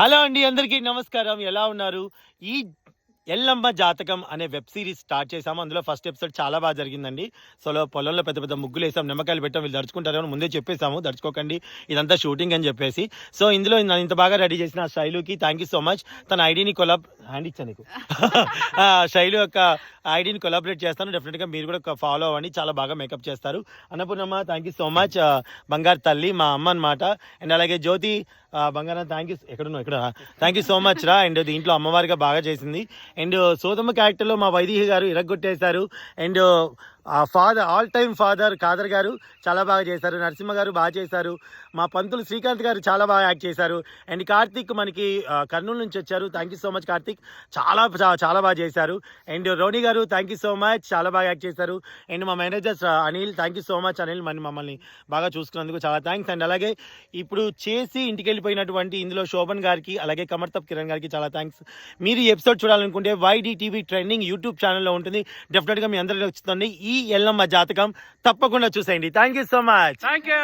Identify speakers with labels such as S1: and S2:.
S1: Hello అండి, అందరికీ నమస్కారం. ఎలా ఉన్నారు? ఈ ఎల్లమ్మ జాతకం అనే వెబ్ సిరీస్ స్టార్ట్ చేసాము. అందులో ఫస్ట్ ఎపిసోడ్ చాలా బాగా జరిగిందండి. పొలంలో పెద్ద పెద్ద ముగ్గులు వేసాం, నిమ్మకాయలు పెట్టాం. వీళ్ళు దడుచుకుంటారేమో ముందే చెప్పేసాము, దడుచుకోకండి, ఇదంతా షూటింగ్ అని చెప్పేసి. ఇందులో నన్ను ఇంత బాగా రెడీ చేసిన శైలుకి థ్యాంక్ యూ సో మచ్. తన ఐడిని హ్యాండ్ ఇచ్చా నీకు శైలు యొక్క ఐడిని కొలాబరేట్ చేస్తాను. డెఫినెట్గా మీరు కూడా ఫాలో అవ్వండి, చాలా బాగా మేకప్ చేస్తారు. అన్నపూర్ణమ్మ థ్యాంక్ యూ సో మచ్, బంగారు తల్లి మా అమ్మ అనమాట. అండ్ అలాగే జ్యోతి బంగారం థ్యాంక్ యూ, ఎక్కడున్నావు ఇక్కడ, థ్యాంక్ యూ సో మచ్ రా. అండ్ దీంట్లో అమ్మవారిగా బాగా చేసింది. అండ్ సోదమ్మ క్యారెక్టర్లో మా వైదేహి గారు ఇరగొట్టేశారు. And father, all time father Kader గారు చాలా బాగా చేశారు. నరసింహ గారు బాగా చేశారు. మా పంతులు శ్రీకాంత్ గారు చాలా బాగా యాక్ట్ చేశారు. అండ్ కార్తిక్ మనకి కర్నూలు నుంచి వచ్చారు. Thank you so much Karthik, చాలా చాలా బాగా చేశారు. అండ్ రోని గారు థ్యాంక్ యూ సో మచ్, చాలా బాగా యాక్ట్ చేశారు. అండ్ మా managers Anil, thank you so much Anil, మమ్మల్ని బాగా చూసుకున్నందుకు చాలా థ్యాంక్స్. అండ్ అలాగే ఇప్పుడు చేసి ఇంటికి వెళ్ళిపోయినటువంటి ఇందులో శోభన్ గారికి, అలాగే కమర్తప్ కిరణ్ గారికి చాలా థ్యాంక్స్. మీరు ఈ ఎపిసోడ్ చూడాలనుకుంటే YDTV ట్రెండింగ్ యూట్యూబ్ ఛానల్లో ఉంటుంది. డెఫినెట్గా మీ అందరికీ వస్తుంది ఈ ఎల్లమ్మ జాతకం, తప్పకుండా చూసేయండి. Thank you so much.
S2: Thank you.